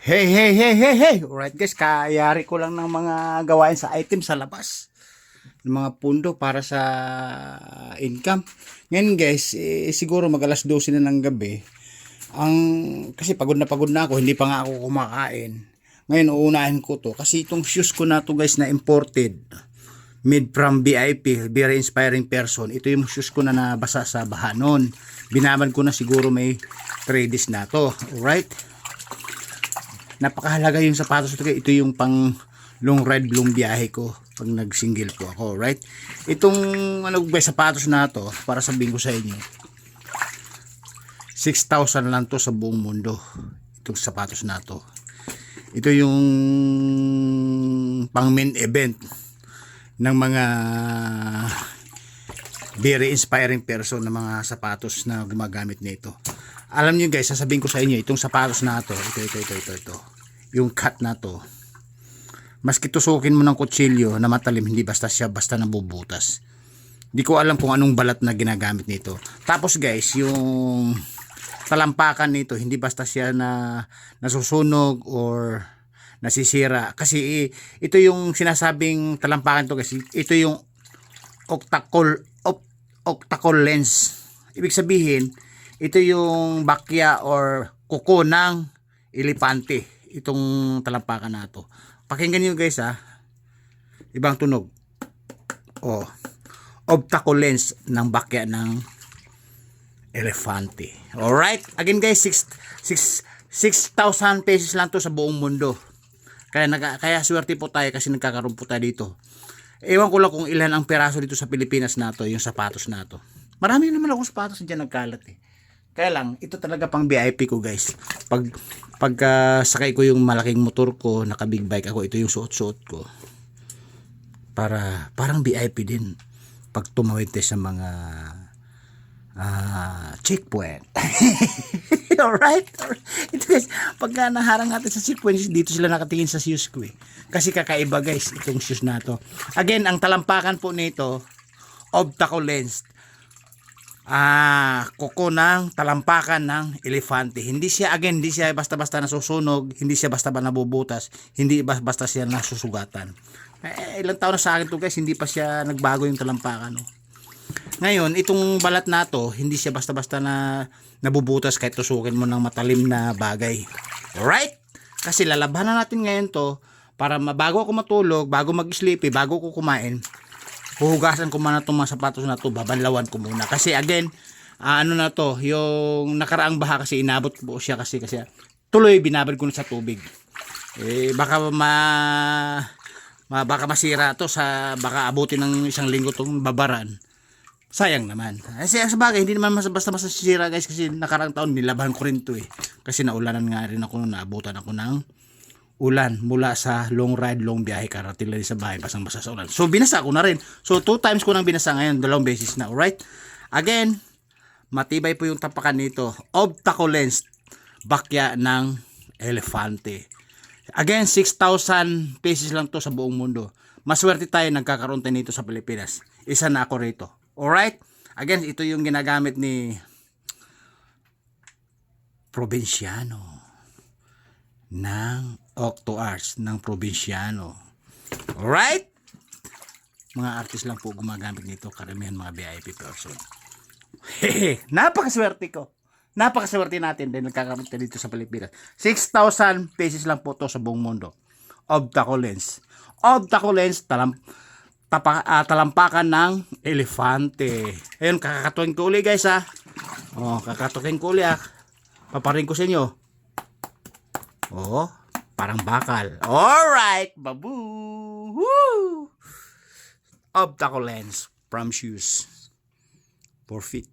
Hey, hey, hey, hey, hey! Alright guys, kayari ko lang ng mga gawain sa item sa labas. Ng mga pundo para sa income. Ngayon guys, siguro mag alas 12 na ng gabi. Kasi pagod na ako, hindi pa nga ako kumakain. Ngayon, uunahin ko to. Kasi itong shoes ko na to guys na imported. Made from VIP, Very Inspiring Person. Ito yung shoes ko na nabasa sa baha noon. Binaban ko na siguro may 3 days na to. Alright? Napakahalaga yung sapatos ito. Ito yung pang long ride, long biyahe ko pag nag-single po ako, right? Itong sapatos na to, para sabihin ko sa inyo, 6,000 lang to sa buong mundo. Itong sapatos na to. Ito yung pang main event ng mga very inspiring person na mga sapatos na gumagamit nito. Alam niyo guys, sasabihin ko sa inyo, itong sapatos na to, ito. Yung cut na to, maski tusukin mo ng kutsilyo na matalim, hindi basta nabubutas. Hindi ko alam kung anong balat na ginagamit nito. Tapos guys, yung talampakan nito, hindi basta siya na nasusunog or nasisira. Kasi ito yung sinasabing talampakan to guys. Ito yung octacle lens. Ibig sabihin, ito yung bakya or kuko ng elepante. Itong talampakan na to. Pakinggan niyo guys ha. Ibang tunog. Oh. Octacle lens ng bakya ng elefante. Alright? Again guys, 6,000 pesos lang to sa buong mundo. Kaya swerte po tayo kasi nagkakaroon po tayo dito. Ewan ko lang kung ilan ang peraso dito sa Pilipinas na to, yung sapatos na to. Marami naman akong sapatos dyan nagkalat eh. Kaya lang, ito talaga pang VIP ko guys. Pagka sakay ko yung malaking motor ko, naka big bike ako, ito yung suot-suot ko. Parang VIP din. Pag tumawid tayo sa mga checkpoint. Alright? Ito guys, pagka naharang natin sa checkpoint, dito sila nakatingin sa shoes ko eh. Kasi kakaiba guys, itong shoes na to. Again, ang talampakan po nito, octacle lens. Kuko ng talampakan ng elefante. Hindi siya basta-basta nasusunog, hindi siya basta-basta nabubutas, hindi basta siya nasusugatan. Ilang taon na sa akin to guys, hindi pa siya nagbago yung talampakan. No? Ngayon, itong balat na to, hindi siya basta-basta na nabubutas kahit tusukin mo ng matalim na bagay. Alright? Kasi lalabanan natin ngayon to para bago ako matulog, bago mag-sleepy, bago ko kumain, huhugasan ko muna itong mga sapatos na to, babanlawan ko muna. Kasi again, na to, yung nakaraang baha kasi inabot ko siya kasi tuloy binabad ko na sa tubig. Baka baka masira to baka abutin ng isang linggo tong babaran. Sayang naman. Kasi sa bagay, hindi naman basta sisira guys kasi nakaraang taon nilabahan ko rin to eh. Kasi naulanan nga rin ako, naabutan ako ng ulan mula sa long ride, long biyahe, karating lang sa bahay, basang-basa sa ulan. So binasa ko na rin. So 2 times ko nang binasa ngayon, 2 beses na. Alright? Again, matibay po yung tapakan nito. Octacle lens, bakya ng elefante. Again, 6,000 pesos lang to sa buong mundo. Maswerte tayo nagkakaroon tayo nito sa Pilipinas. Isa na ako rito. Alright? Again, ito yung ginagamit ni probinsyano ng Octo Arts, ng probinsyano. Alright? Mga artist lang po gumagamit nito, karamihan mga VIP person. Hehe, napakaswerte ko. Napakaswerte natin dahil nagkakaroon tayo dito sa Pilipinas. 6,000 pesos lang po to sa buong mundo. Octacle lens. Octacle lens, talampakan ng elefante. Ayun, kakatukin ko uli guys ha. Kakatukin ko uli ha. Paparin ko sa inyo. Parang bakal. Alright, babu. Woo! Octacle lens from shoes for feet.